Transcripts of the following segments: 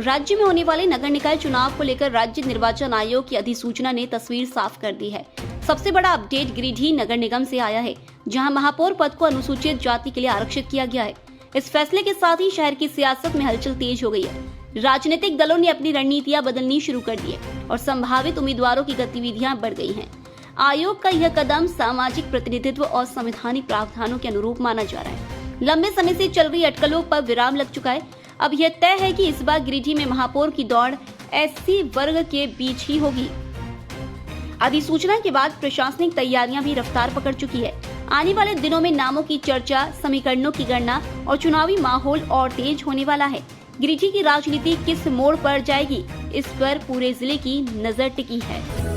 राज्य में होने वाले नगर निकाय चुनाव को लेकर राज्य निर्वाचन आयोग की अधिसूचना ने तस्वीर साफ कर दी है। सबसे बड़ा अपडेट गिरिडीह नगर निगम से आया है, जहां महापौर पद को अनुसूचित जाति के लिए आरक्षित किया गया है। इस फैसले के साथ ही शहर की सियासत में हलचल तेज हो गई है। राजनीतिक दलों ने अपनी रणनीतियां बदलनी शुरू कर दी है और संभावित उम्मीदवारों की गतिविधियां बढ़ गई हैं। आयोग का यह कदम सामाजिक प्रतिनिधित्व और संवैधानिक प्रावधानों के अनुरूप माना जा रहा है। लंबे समय से चल रही अटकलों पर विराम लग चुका है। अब यह तय है कि इस बार गिरिडीह में महापौर की दौड़ एससी वर्ग के बीच ही होगी। अधिसूचना के बाद प्रशासनिक तैयारियां भी रफ्तार पकड़ चुकी है। आने वाले दिनों में नामों की चर्चा, समीकरणों की गणना और चुनावी माहौल और तेज होने वाला है। गिरिडीह की राजनीति किस मोड़ पर जाएगी, इस पर पूरे जिले की नजर टिकी है।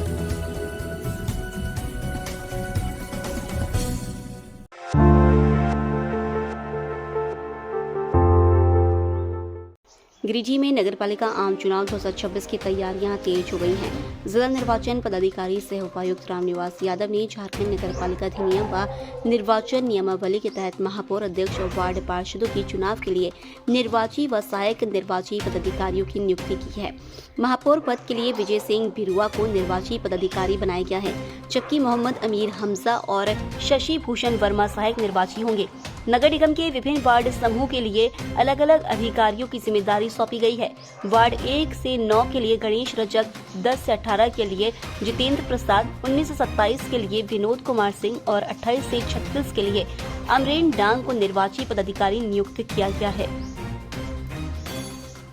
गिरिडीह में नगरपालिका आम चुनाव 2026 की तैयारियां तेज हो गई हैं। जिला निर्वाचन पदाधिकारी सह उपायुक्त रामनिवास यादव ने झारखंड नगरपालिका अधिनियम व निर्वाचन नियमावली के तहत महापौर, अध्यक्ष और वार्ड पार्षदों के चुनाव के लिए निर्वाची व सहायक निर्वाची पदाधिकारियों की नियुक्ति की है। महापौर पद के लिए विजय सिंह बिरुआ को निर्वाची पदाधिकारी बनाया गया है, जबकि मोहम्मद अमीर हमजा और शशि भूषण वर्मा सहायक निर्वाची होंगे। नगर निगम के विभिन्न वार्ड समूह के लिए अलग अलग अधिकारियों की जिम्मेदारी सौंपी गई है। वार्ड 1 से 9 के लिए गणेश रजक, 10 से 18 के लिए जितेंद्र प्रसाद, 19 से 27 के लिए विनोद कुमार सिंह और 28 से 36 के लिए अमरेन डांग को निर्वाची पदाधिकारी नियुक्त किया गया है।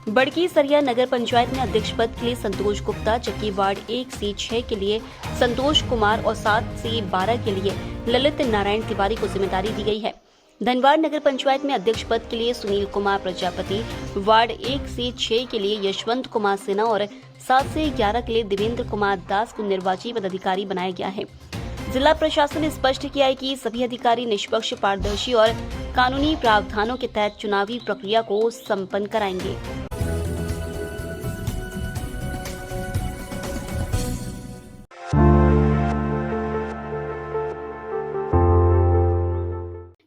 बड़की सरिया नगर पंचायत में अध्यक्ष पद के लिए संतोष गुप्ता, जबकि वार्ड 1 से 6 के लिए संतोष कुमार और 7 से 12 के लिए ललित नारायण तिवारी को जिम्मेदारी दी गई है। धनबाद नगर पंचायत में अध्यक्ष पद के लिए सुनील कुमार प्रजापति, वार्ड 1 से 6 के लिए यशवंत कुमार सिन्हा और 7 से 11 के लिए देवेंद्र कुमार दास को निर्वाची पदाधिकारी बनाया गया है। जिला प्रशासन ने स्पष्ट किया है कि सभी अधिकारी निष्पक्ष, पारदर्शी और कानूनी प्रावधानों के तहत चुनावी प्रक्रिया को संपन्न कराएंगे।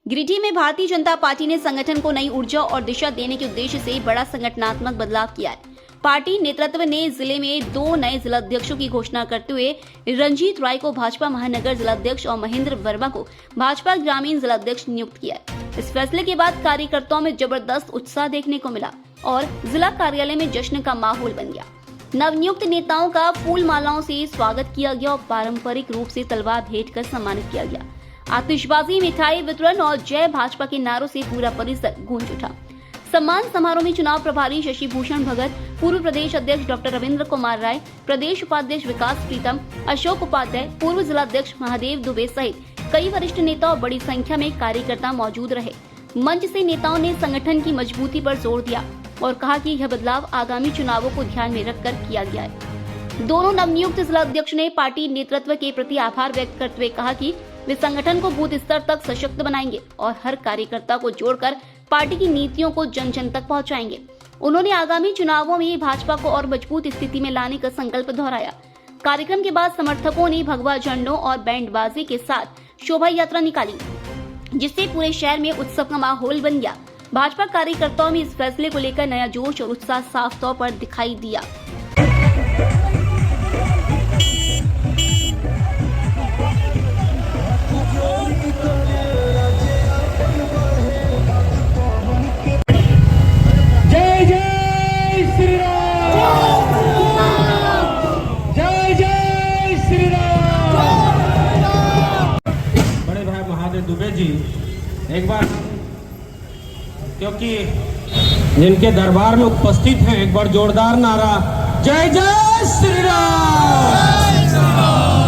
गिरिडीह में भारतीय जनता पार्टी ने संगठन को नई ऊर्जा और दिशा देने के उद्देश्य से बड़ा संगठनात्मक बदलाव किया है। पार्टी नेतृत्व ने जिले में 2 नए जिलाध्यक्षों की घोषणा करते हुए रंजीत राय को भाजपा महानगर जिलाध्यक्ष और महेंद्र वर्मा को भाजपा ग्रामीण जिलाध्यक्ष नियुक्त किया है। इस फैसले के बाद कार्यकर्ताओं में जबरदस्त उत्साह देखने को मिला और जिला कार्यालय में जश्न का माहौल बन गया। नवनियुक्त नेताओं का फूल मालाओं से स्वागत किया गया और पारंपरिक रूप से तलवार भेंट कर सम्मानित किया गया। आतिशबाजी, मिठाई वितरण और जय भाजपा के नारों से पूरा परिसर गूंज उठा। सम्मान समारोह में चुनाव प्रभारी शशि भूषण भगत, पूर्व प्रदेश अध्यक्ष डॉक्टर रविंद्र कुमार राय, प्रदेश उपाध्यक्ष विकास प्रीतम, अशोक उपाध्याय, पूर्व जिलाध्यक्ष महादेव दुबे सहित कई वरिष्ठ नेता और बड़ी संख्या में कार्यकर्ता मौजूद रहे। मंच से नेताओं ने संगठन की मजबूती पर जोर दिया और कहा कि यह बदलाव आगामी चुनावों को ध्यान में रखकर किया गया है। दोनों नवनियुक्त जिलाध्यक्ष ने पार्टी नेतृत्व के प्रति आभार व्यक्त करते हुए कहा कि वे संगठन को बूथ स्तर तक सशक्त बनाएंगे और हर कार्यकर्ता को जोड़कर पार्टी की नीतियों को जन जन तक पहुंचाएंगे। उन्होंने आगामी चुनावों में भाजपा को और मजबूत स्थिति में लाने का संकल्प दोहराया। कार्यक्रम के बाद समर्थकों ने भगवा झंडों और बैंड बाजी के साथ शोभा यात्रा निकाली, जिससे पूरे शहर में उत्सव का माहौल बन गया। भाजपा कार्यकर्ताओं में इस फैसले को लेकर नया जोश और उत्साह साफ तौर पर दिखाई दिया। दुबे जी, एक बार क्योंकि जिनके दरबार में उपस्थित हैं, एक बार जोरदार नारा जय जय श्री राम,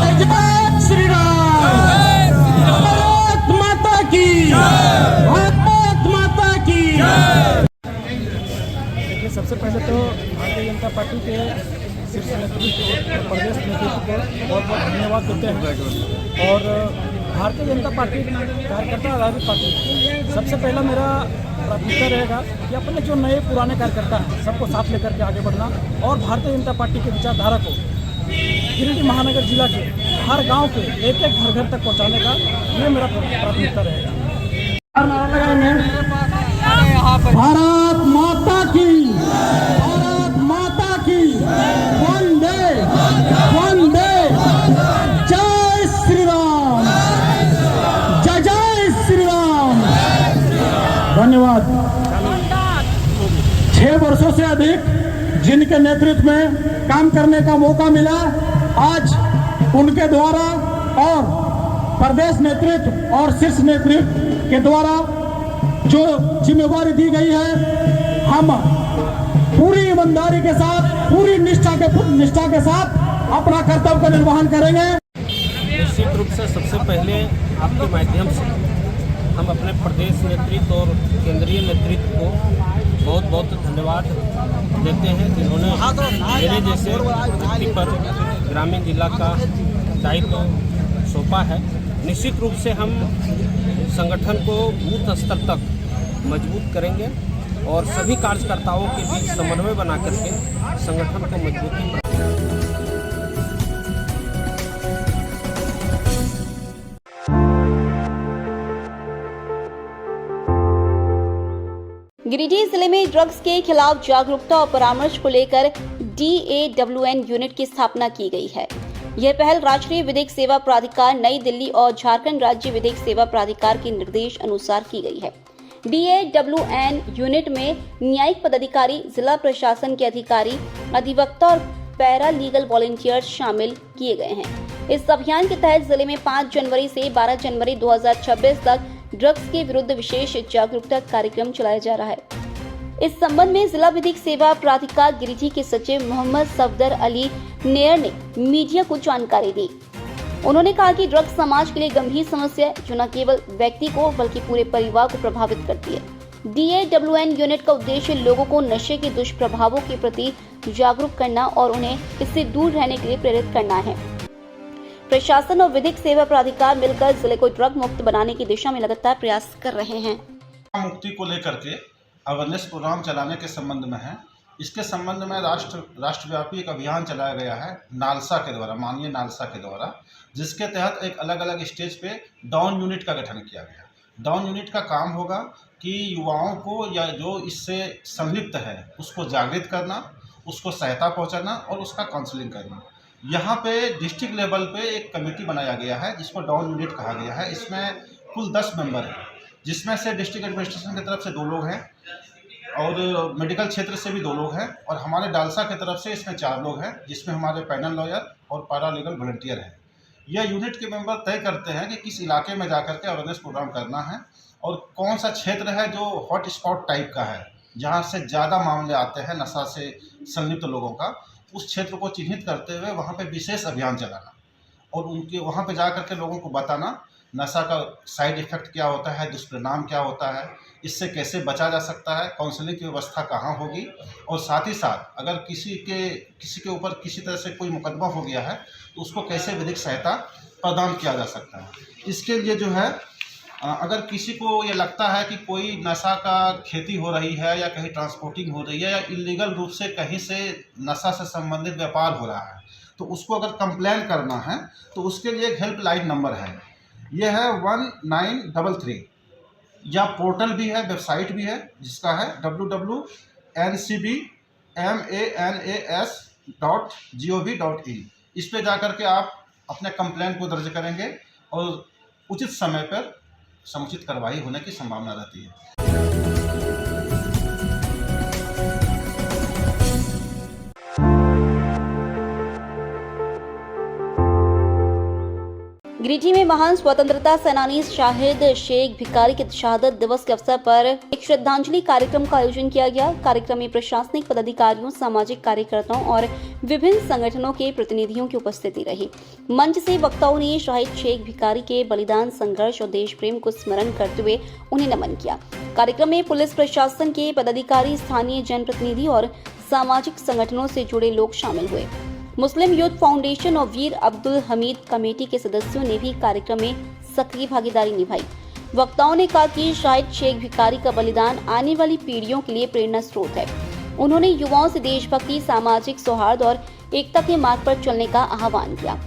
जय जय श्री राम, भारत माता की, भारत माता की। देखिए, सबसे पहले तो भारतीय जनता पार्टी के शीर्ष नेतृत्व और प्रदेश नेतृत्व को बहुत बहुत धन्यवाद देते हैं। और भारतीय जनता पार्टी कार्यकर्ता आधारित पार्टी, सबसे पहला मेरा प्राथमिकता रहेगा कि अपने जो नए पुराने कार्यकर्ता हैं सबको साथ लेकर के आगे बढ़ना और भारतीय जनता पार्टी की विचारधारा को गिरिडीह महानगर जिला के हर गांव के एक एक घर घर तक पहुंचाने का ये मेरा प्राथमिकता रहेगा। भारत माता की, भारत से अधिक जिनके नेतृत्व में काम करने का मौका मिला, आज उनके द्वारा और प्रदेश नेतृत्व और शीर्ष नेतृत्व के द्वारा जो जिम्मेवारी दी गई है, हम पूरी ईमानदारी के साथ, पूरी निष्ठा के साथ अपना कर्तव्य का निर्वहन करेंगे। निश्चित रूप से सबसे पहले आपके माध्यम से हम अपने प्रदेश नेतृत्व और केंद्रीय नेतृत्व को बहुत बहुत धन्यवाद देते हैं, जिन्होंने मेरे जैसे व्यक्ति पर ग्रामीण जिला का दायित्व सौंपा है। निश्चित रूप से हम संगठन को बूथ स्तर तक मजबूत करेंगे और सभी कार्यकर्ताओं के बीच समन्वय बना करके संगठन को मजबूती गिरिडीह जिले में ड्रग्स के खिलाफ जागरूकता और परामर्श को लेकर DAWN यूनिट की स्थापना की गई है। यह पहल राष्ट्रीय विधिक सेवा प्राधिकार नई दिल्ली और झारखंड राज्य विधिक सेवा प्राधिकार के निर्देश अनुसार की गई है। DAWN यूनिट में न्यायिक पदाधिकारी, जिला प्रशासन के अधिकारी, अधिवक्ता और पैरा लीगल वॉलंटियर्स शामिल किए गए हैं। इस अभियान के तहत जिले में 5 जनवरी से 12 जनवरी 2026 तक ड्रग्स के विरुद्ध विशेष जागरूकता कार्यक्रम चलाया जा रहा है। इस संबंध में जिला विधिक सेवा प्राधिकार गिरिडीह के सचिव मोहम्मद सफदर अली नेयर ने मीडिया को जानकारी दी। उन्होंने कहा कि ड्रग्स समाज के लिए गंभीर समस्या है, जो न केवल व्यक्ति को बल्कि पूरे परिवार को प्रभावित करती है। DAWN यूनिट का उद्देश्य लोगों को नशे के दुष्प्रभावों के प्रति जागरूक करना और उन्हें इससे दूर रहने के लिए प्रेरित करना है। प्रशासन और विधिक सेवा प्राधिकार मिलकर जिले को ड्रग मुक्त बनाने की दिशा में लगातार प्रयास कर रहे हैं। मुक्ति को लेकर के अवेयरनेस प्रोग्राम चलाने के संबंध में है। इसके संबंध में राष्ट्रव्यापी एक अभियान चलाया गया है नालसा के द्वारा, माननीय नालसा के द्वारा, जिसके तहत एक अलग अलग स्टेज पे डाउन यूनिट का गठन किया गया। डाउन यूनिट का काम होगा कि युवाओं को या जो इससे संलिप्त है उसको जागृत करना, उसको सहायता पहुँचाना और उसका काउंसलिंग करना। यहाँ पे डिस्ट्रिक्ट लेवल पे एक कमेटी बनाया गया है जिसको डाउन यूनिट कहा गया है। इसमें कुल 10 मेंबर हैं, जिसमें से डिस्ट्रिक्ट एडमिनिस्ट्रेशन की तरफ से 2 लोग हैं और मेडिकल क्षेत्र से भी 2 लोग हैं और हमारे डालसा की तरफ से इसमें 4 लोग हैं, जिसमें हमारे पैनल लॉयर और पैरा लीगल वॉलंटियर हैं। यह यूनिट के मेंबर तय करते हैं कि किस इलाके में जाकर के अवेयरनेस प्रोग्राम करना है और कौन सा क्षेत्र है जो हॉट स्पॉट टाइप का है, जहाँ से ज़्यादा मामले आते हैं नशा से संलिप्त लोगों का। उस क्षेत्र को चिन्हित करते हुए वहाँ पे विशेष अभियान चलाना और उनके वहाँ पे जा करके लोगों को बताना नशा का साइड इफ़ेक्ट क्या होता है, दुष्परिणाम क्या होता है, इससे कैसे बचा जा सकता है, काउंसलिंग की व्यवस्था कहाँ होगी और साथ ही साथ अगर किसी के ऊपर किसी तरह से कोई मुकदमा हो गया है तो उसको कैसे विधिक सहायता प्रदान किया जा सकता है। इसके लिए जो है अगर किसी को ये लगता है कि कोई नशा का खेती हो रही है या कहीं ट्रांसपोर्टिंग हो रही है या इलीगल रूप से कहीं से नशा से संबंधित व्यापार हो रहा है, तो उसको अगर कंप्लेन करना है तो उसके लिए एक हेल्पलाइन नंबर है, ये है 1933, या पोर्टल भी है, वेबसाइट भी है जिसका है www.ncbmanas.gov.in। इस पे जाकर के आप अपने कंप्लेन को दर्ज करेंगे और उचित समय पर समुचित कार्रवाई होने की संभावना रहती है। गिरिडीह में महान स्वतंत्रता सेनानी शाहिद शेख भिखारी के शहादत दिवस के अवसर पर एक श्रद्धांजलि कार्यक्रम का आयोजन किया गया। कार्यक्रम में प्रशासनिक पदाधिकारियों, सामाजिक कार्यकर्ताओं और विभिन्न संगठनों के प्रतिनिधियों की उपस्थिति रही। मंच से वक्ताओं ने शाहिद शेख भिखारी के बलिदान, संघर्ष और देश प्रेम को स्मरण करते हुए उन्हें नमन किया। कार्यक्रम में पुलिस प्रशासन के पदाधिकारी, स्थानीय जनप्रतिनिधि और सामाजिक संगठनों से जुड़े लोग शामिल हुए। मुस्लिम यूथ फाउंडेशन और वीर अब्दुल हमीद कमेटी के सदस्यों ने भी कार्यक्रम में सक्रिय भागीदारी निभाई। वक्ताओं ने कहा कि शाहिद शेख भिखारी का बलिदान आने वाली पीढ़ियों के लिए प्रेरणा स्रोत है। उन्होंने युवाओं से देशभक्ति, सामाजिक सौहार्द और एकता के मार्ग पर चलने का आह्वान किया।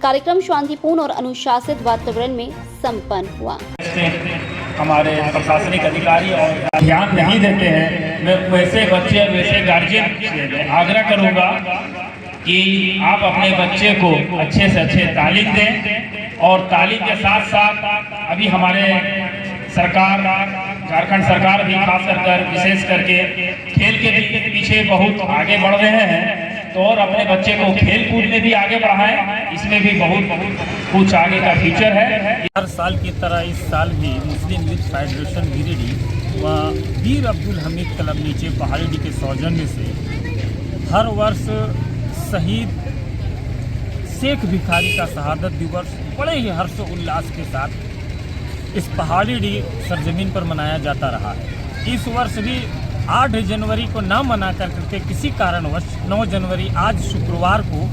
कार्यक्रम शांतिपूर्ण और अनुशासित वातावरण में संपन्न हुआ। हमारे प्रशासनिक अधिकारी और ध्यान नहीं देते हैं, मैं वैसे बच्चे, वैसे गार्जियन आग्रह करूँगा कि आप अपने बच्चे को अच्छे से अच्छे तालीम दें और तालीम के साथ साथ अभी हमारे सरकार झारखंड सरकार भी खास कर विशेष करके खेल के पीछे बहुत आगे बढ़ रहे हैं, तो और अपने बच्चे को खेल कूद में भी आगे बढ़ाएं, इसमें भी बहुत कुछ आगे का फ्यूचर है। हर साल की तरह इस साल भी मुस्लिम यूथ फेडरेशन गिरिडीह व वीर अब्दुल हमीद क्लब नीचे पहाड़ी के सौजन्य से हर वर्ष शहीद शेख भिखारी का शहादत दिवस बड़े ही हर्षोल्लास के साथ इस पहाड़ी सरजमीन पर मनाया जाता रहा है। इस वर्ष भी 8 जनवरी को ना मना करके किसी कारणवश 9 जनवरी आज शुक्रवार को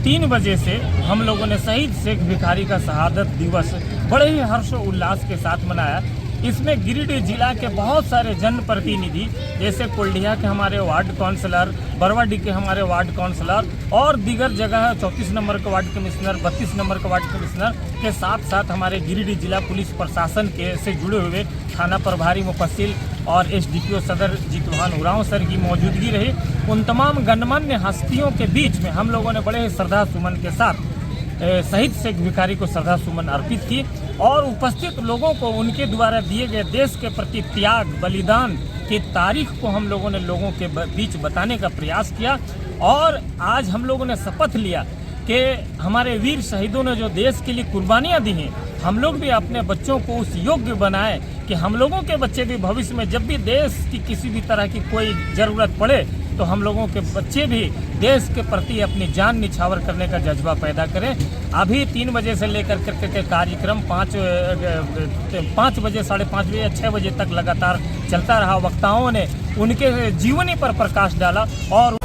3 बजे से हम लोगों ने शहीद शेख भिखारी का शहादत दिवस बड़े ही हर्षोल्लास के साथ मनाया। इसमें गिरिडीह जिला के बहुत सारे जनप्रतिनिधि जैसे कुल्डिया के हमारे वार्ड काउंसलर, बरवाडी के हमारे वार्ड काउंसलर और दीगर जगह 34 नंबर के वार्ड कमिश्नर, 32 नंबर के वार्ड कमिश्नर के साथ साथ हमारे गिरिडीह जिला पुलिस प्रशासन के से जुड़े हुए थाना प्रभारी मुफस्सिल और एसडीपीओ सदर जितवान उरांव सर की मौजूदगी रही। उन तमाम गणमान्य हस्तियों के बीच में हम लोगों ने बड़े ही श्रद्धा सुमन के साथ शहीद शेख भिखारी को श्रद्धा सुमन अर्पित की और उपस्थित लोगों को उनके द्वारा दिए गए देश के प्रति त्याग बलिदान की तारीख को हम लोगों ने लोगों के बीच बताने का प्रयास किया। और आज हम लोगों ने शपथ लिया कि हमारे वीर शहीदों ने जो देश के लिए कुर्बानियां दी हैं, हम लोग भी अपने बच्चों को उस योग्य बनाएं कि हम लोगों के बच्चे भी भविष्य में जब भी देश की किसी भी तरह की कोई ज़रूरत पड़े तो हम लोगों के बच्चे भी देश के प्रति अपनी जान निछावर करने का जज्बा पैदा करें। अभी 3 बजे से लेकर के कार्यक्रम 5 बजे, 5:30 बजे, 6 बजे तक लगातार चलता रहा। वक्ताओं ने उनके जीवनी पर प्रकाश डाला और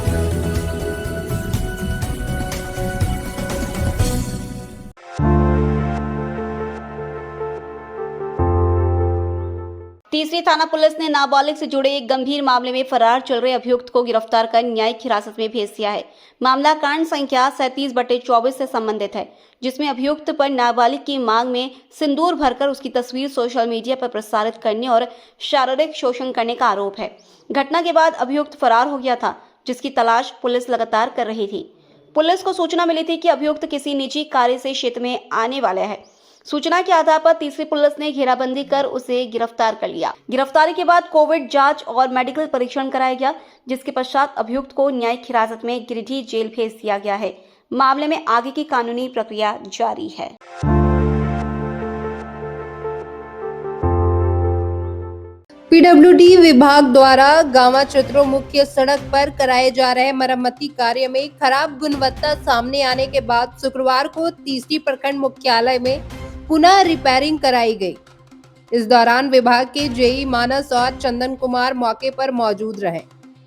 तीसरी थाना पुलिस ने नाबालिग से जुड़े एक गंभीर मामले में फरार चल रहे अभियुक्त को गिरफ्तार कर न्यायिक हिरासत में भेज दिया है। मामला कांड संख्या 37/24 से संबंधित है, जिसमें अभियुक्त पर नाबालिग की मांग में सिंदूर भरकर उसकी तस्वीर सोशल मीडिया पर प्रसारित करने और शारीरिक शोषण करने का आरोप है। घटना के बाद अभियुक्त फरार हो गया था, जिसकी तलाश पुलिस लगातार कर रही थी। पुलिस को सूचना मिली थी कि अभियुक्त किसी निजी कार्य से क्षेत्र में आने वाले हैं। सूचना के आधार पर तीसरी पुलिस ने घेराबंदी कर उसे गिरफ्तार कर लिया। गिरफ्तारी के बाद कोविड जांच और मेडिकल परीक्षण कराया गया, जिसके पश्चात अभियुक्त को न्यायिक हिरासत में गिरिडीह जेल भेज दिया गया है। मामले में आगे की कानूनी प्रक्रिया जारी है। पीडब्ल्यूडी विभाग द्वारा गांवा चतरो मुख्य सड़क पर कराए जा रहे मरम्मती कार्य में खराब गुणवत्ता सामने आने के बाद शुक्रवार को तीसरी प्रखंड मुख्यालय में पुनः रिपेयरिंग कराई गई। इस दौरान विभाग के जेई मानस और चंदन कुमार मौके पर मौजूद रहे।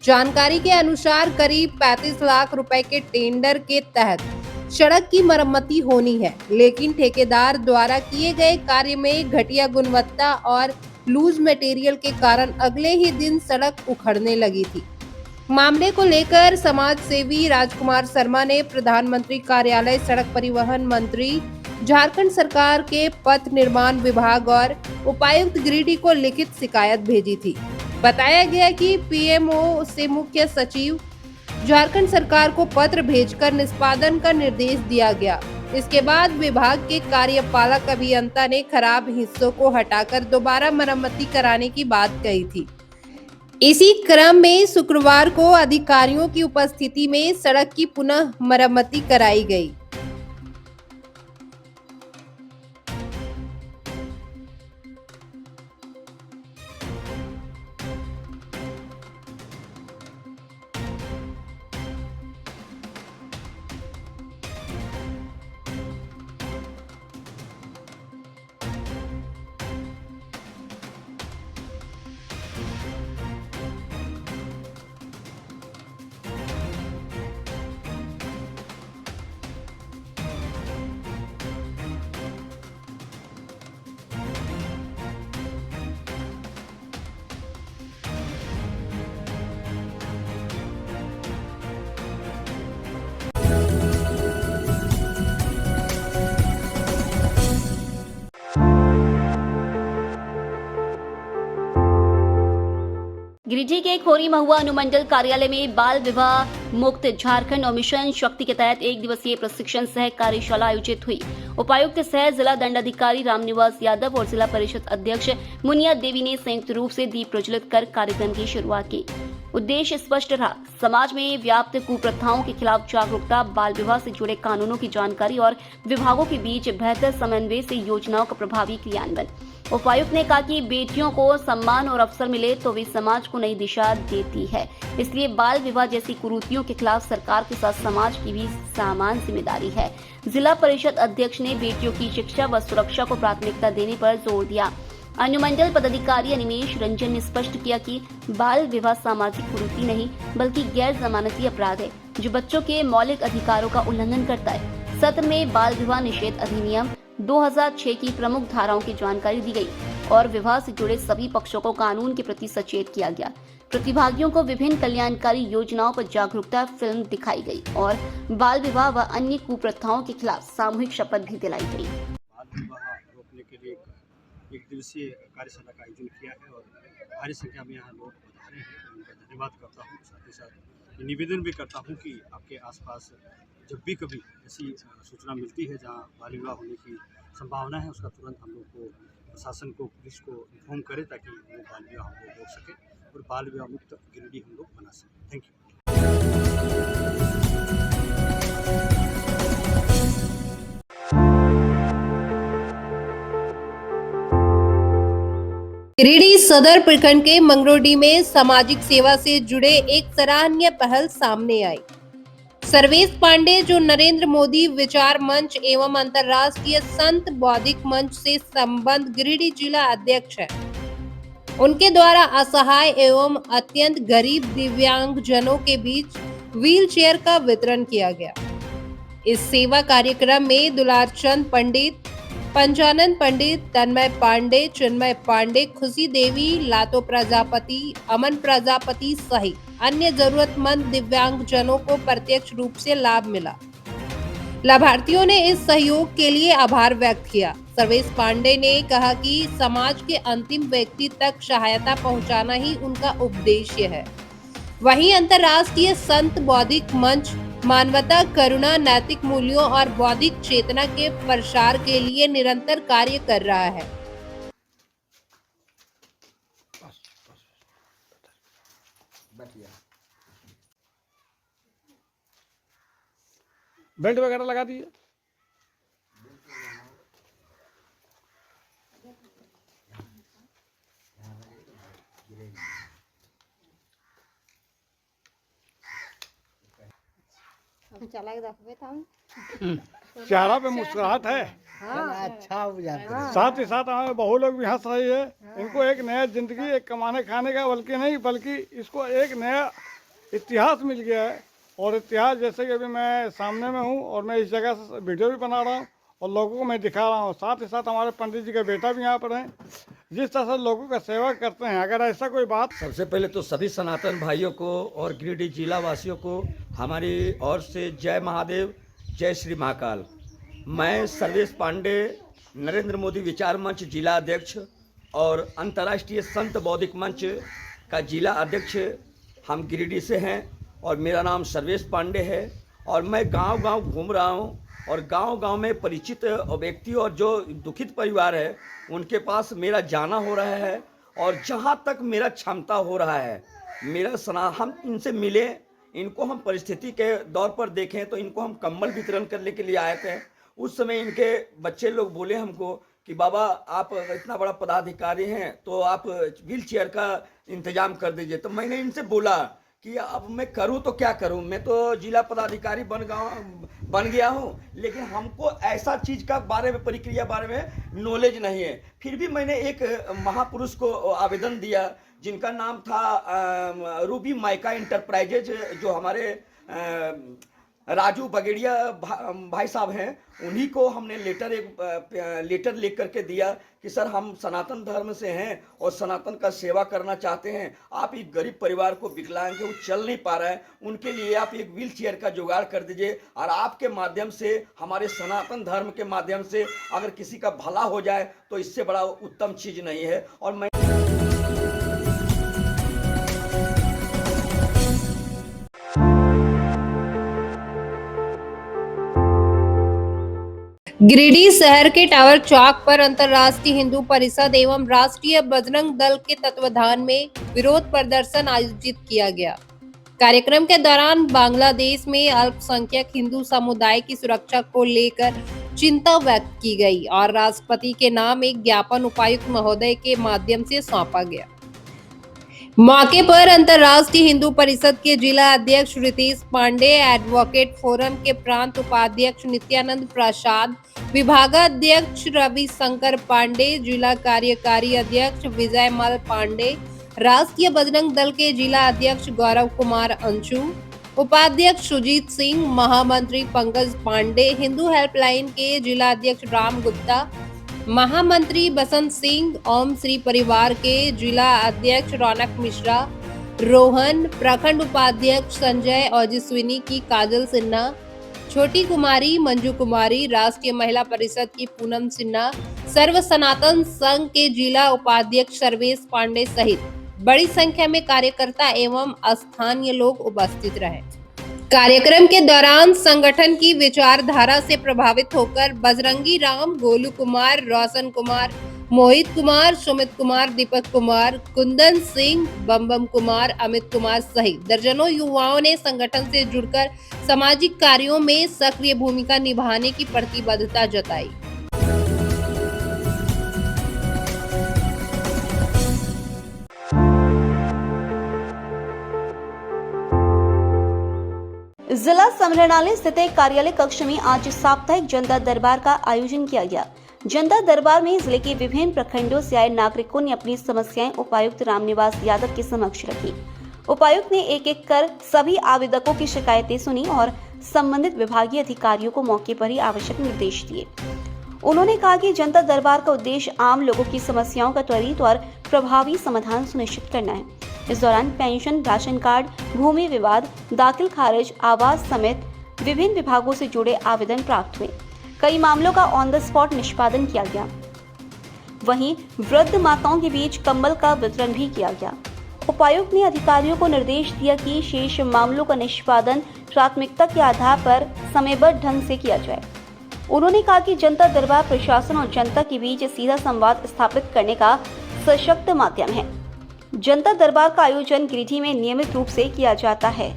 जानकारी के अनुसार करीब 35 लाख रुपए के टेंडर के तहत सड़क की मरम्मती होनी है, लेकिन ठेकेदार द्वारा किए गए कार्य में घटिया गुणवत्ता और लूज मटेरियल के कारण अगले ही दिन सड़क उखड़ने लगी थी। मामले को लेकर समाज सेवी राजकुमार शर्मा ने प्रधानमंत्री कार्यालय, सड़क परिवहन मंत्री, झारखंड सरकार के पथ निर्माण विभाग और उपायुक्त गिरिडीह को लिखित शिकायत भेजी थी। बताया गया कि पीएमओ से मुख्य सचिव झारखंड सरकार को पत्र भेजकर निष्पादन का निर्देश दिया गया। इसके बाद विभाग के कार्यपालक अभियंता ने खराब हिस्सों को हटाकर दोबारा मरम्मती कराने की बात कही थी। इसी क्रम में शुक्रवार को अधिकारियों की उपस्थिति में सड़क की पुनः मरम्मती कराई गई। गिरिडीह के खोरी महुआ अनुमंडल कार्यालय में बाल विवाह मुक्त झारखंड और मिशन शक्ति के तहत 1 दिवसीय प्रशिक्षण सह कार्यशाला आयोजित हुई। उपायुक्त सह जिला दंडाधिकारी रामनिवास यादव और जिला परिषद अध्यक्ष मुनिया देवी ने संयुक्त रूप से दीप प्रज्वलित कर कार्यक्रम की शुरुआत की। उद्देश्य स्पष्ट रहा, समाज में व्याप्त कुप्रथाओं के खिलाफ जागरूकता, बाल विवाह से जुड़े कानूनों की जानकारी और विभागों के बीच बेहतर समन्वय से योजनाओं का प्रभावी क्रियान्वयन। उपायुक्त ने कहा कि बेटियों को सम्मान और अवसर मिले तो वे समाज को नई दिशा देती है, इसलिए बाल विवाह जैसी कुरीतियों के खिलाफ सरकार के साथ समाज की भी समान जिम्मेदारी है। जिला परिषद अध्यक्ष ने बेटियों की शिक्षा व सुरक्षा को प्राथमिकता देने पर जोर दिया। अनुमंडल पदाधिकारी अनिमेश रंजन ने स्पष्ट किया कि बाल विवाह सामाजिक कुरीति नहीं बल्कि गैर जमानती अपराध है जो बच्चों के मौलिक अधिकारों का उल्लंघन करता है। सत्र में बाल विवाह निषेध अधिनियम 2006 की प्रमुख धाराओं की जानकारी दी गई और विवाह से जुड़े सभी पक्षों को कानून के प्रति सचेत किया गया। प्रतिभागियों को विभिन्न कल्याणकारी योजनाओं पर जागरूकता फिल्म दिखाई गई और बाल विवाह व अन्य कुप्रथाओं के खिलाफ सामूहिक शपथ भी दिलाई गई। बाल विवाह रोकने के लिए एक दिवसीय कार्यशाला का आयोजन किया है और भारी संख्या में यहाँ लोग पधारे हैं। उनका धन्यवाद करता हूँ। साथ ही साथ निवेदन भी करता हूँ कि आपके आसपास जब भी कभी ऐसी सूचना मिलती है जहाँ बाल विवाह होने की संभावना है, उसका तुरंत हम लोग को प्रशासन को, पुलिस को इन्फॉर्म करें ताकि वो बाल विवाह हम लोग रोक सकें और बाल विवाह मुक्त गिरिडीह हम लोग बना सकें। Thank you. गिरिडीह सदर प्रखंड के मंगरोडी में सामाजिक सेवा से जुड़े एक सराहनीय पहल सामने आई। सर्वेश पांडे, जो नरेंद्र मोदी विचार मंच एवं अंतर्राष्ट्रीय संत बौद्धिक मंच से संबद्ध गिरिडीह जिला अध्यक्ष है, उनके द्वारा असहाय एवं अत्यंत गरीब दिव्यांग जनों के बीच व्हील चेयर का वितरण किया गया। इस सेवा कार्यक्रम में दुलारचंद पंडित, पंचानंद पंडित, तन्मय पांडे, चिन्मय पांडे, खुशी देवी, लातो प्रजापति, अमन प्रजापति सहित अन्य जरूरतमंद दिव्यांग जनों को प्रत्यक्ष रूप से लाभ मिला। लाभार्थियों ने इस सहयोग के लिए आभार व्यक्त किया। सर्वेश पांडे ने कहा कि समाज के अंतिम व्यक्ति तक सहायता पहुंचाना ही उनका उद्देश्य है। वहीं अंतर्राष्ट्रीय संत बौद्धिक मंच मानवता, करुणा, नैतिक मूल्यों और बौद्धिक चेतना के प्रसार के लिए निरंतर कार्य कर रहा है। बेल्ट वगैरह लगा दिए। चेहरा पे मुस्कुराहट है। अच्छा हो जाता है। साथ ही साथ हमें बहु लोग भी हंस रही है। इनको एक नया जिंदगी, एक कमाने खाने का बल्कि इसको एक नया इतिहास मिल गया है। और इतिहास जैसे कि अभी मैं सामने में हूँ और मैं इस जगह से वीडियो भी बना रहा हूँ और लोगों को मैं दिखा रहा हूँ। साथ ही साथ हमारे पंडित जी का बेटा भी यहाँ पर है, जिस तरह से लोगों का सेवा करते हैं। अगर ऐसा कोई बात, सबसे पहले तो सभी सनातन भाइयों को और गिरिडीह जिला वासियों को हमारी ओर से जय महादेव, जय श्री महाकाल। मैं सर्वेश पांडे, नरेंद्र मोदी विचार मंच जिला अध्यक्ष और अंतर्राष्ट्रीय संत बौद्धिक मंच का जिला अध्यक्ष, हम गिरिडीह से हैं और मेरा नाम सर्वेश पांडे है। और मैं गांव-गांव घूम रहा हूं और गांव-गांव में परिचित व्यक्ति और जो दुखित परिवार है उनके पास मेरा जाना हो रहा है और जहां तक मेरा क्षमता हो रहा है हम इनसे मिले, इनको हम परिस्थिति के दौर पर देखें तो इनको हम कंबल वितरण करने के लिए आए थे। उस समय इनके बच्चे लोग बोले हमको कि बाबा आप इतना बड़ा पदाधिकारी हैं तो आप व्हील चेयर का इंतजाम कर दीजिए। तो मैंने इनसे बोला कि अब मैं करूं तो क्या करूं, मैं तो जिला पदाधिकारी बन गया हूं, लेकिन हमको ऐसा चीज का बारे में, प्रक्रिया बारे में नॉलेज नहीं है। फिर भी मैंने एक महापुरुष को आवेदन दिया जिनका नाम था रूबी माइका इंटरप्राइजेज, जो हमारे राजू बगेड़िया भाई साहब हैं। उन्हीं को हमने लेटर लिख करके दिया कि सर हम सनातन धर्म से हैं और सनातन का सेवा करना चाहते हैं। आप एक गरीब परिवार को, विकलांग है, वो चल नहीं पा रहा है, उनके लिए आप एक व्हील चेयर का जुगाड़ कर दीजिए और आपके माध्यम से, हमारे सनातन धर्म के माध्यम से अगर किसी का भला हो जाए तो इससे बड़ा उत्तम चीज़ नहीं है। और मैं गिरिडीह शहर के टावर चौक पर अंतर्राष्ट्रीय हिंदू परिषद एवं राष्ट्रीय बजरंग दल के तत्वाधान में विरोध प्रदर्शन आयोजित किया गया। कार्यक्रम के दौरान बांग्लादेश में अल्पसंख्यक हिंदू समुदाय की सुरक्षा को लेकर चिंता व्यक्त की गई और राष्ट्रपति के नाम एक ज्ञापन उपायुक्त महोदय के माध्यम से सौंपा गया। मौके पर अंतर्राष्ट्रीय हिंदू परिषद के जिला अध्यक्ष रितेश पांडे, एडवोकेट फोरम के प्रांत उपाध्यक्ष नित्यानंद प्रसाद, विभागाध्यक्ष रवि शंकर पांडे, जिला कार्यकारी अध्यक्ष विजय मल पांडे, राष्ट्रीय बजरंग दल के जिला अध्यक्ष गौरव कुमार अंशु, उपाध्यक्ष सुजीत सिंह, महामंत्री पंकज पांडे, हिंदू हेल्पलाइन के जिला अध्यक्ष राम गुप्ता, महामंत्री बसंत सिंह, ओम श्री परिवार के जिला अध्यक्ष रौनक मिश्रा, रोहन, प्रखंड उपाध्यक्ष संजय, ओजस्विनी की काजल सिन्हा, छोटी कुमारी, मंजू कुमारी, राष्ट्रीय महिला परिषद की पूनम सिन्हा, सर्व सनातन संघ के जिला उपाध्यक्ष सर्वेश पांडे सहित बड़ी संख्या में कार्यकर्ता एवं स्थानीय लोग उपस्थित रहे। कार्यक्रम के दौरान संगठन की विचारधारा से प्रभावित होकर बजरंगी राम, गोलू कुमार, रोशन कुमार, मोहित कुमार, सुमित कुमार, दीपक कुमार, कुंदन सिंह, बम कुमार, अमित कुमार सहित दर्जनों युवाओं ने संगठन से जुड़कर सामाजिक कार्यों में सक्रिय भूमिका निभाने की प्रतिबद्धता जताई। जिला संग्रहालय स्थित एक कार्यालय कक्ष में आज साप्ताहिक जनता दरबार का आयोजन किया गया। जनता दरबार में जिले के विभिन्न प्रखंडों से आए नागरिकों ने अपनी समस्याएं उपायुक्त रामनिवास यादव के समक्ष रखी। उपायुक्त ने एक एक कर सभी आवेदकों की शिकायतें सुनी और संबंधित विभागीय अधिकारियों को मौके पर ही आवश्यक निर्देश दिए। उन्होंने कहा कि जनता दरबार का उद्देश्य आम लोगों की समस्याओं का त्वरित और प्रभावी समाधान सुनिश्चित करना है। इस दौरान पेंशन, राशन कार्ड, भूमि विवाद, दाखिल खारिज, आवास समेत विभिन्न विभागों से जुड़े आवेदन प्राप्त हुए। कई मामलों का ऑन द स्पॉट निष्पादन किया गया। वहीं वृद्ध माताओं के बीच कंबल का वितरण भी किया गया। उपायुक्त ने अधिकारियों को निर्देश दिया कि शेष मामलों का निष्पादन प्राथमिकता के आधार पर समयबद्ध ढंग से किया जाए। उन्होंने कहा कि जनता दरबार प्रशासन और जनता के बीच सीधा संवाद स्थापित करने का सशक्त माध्यम है। जनता दरबार का आयोजन गिरिडीह में नियमित रूप से किया जाता है।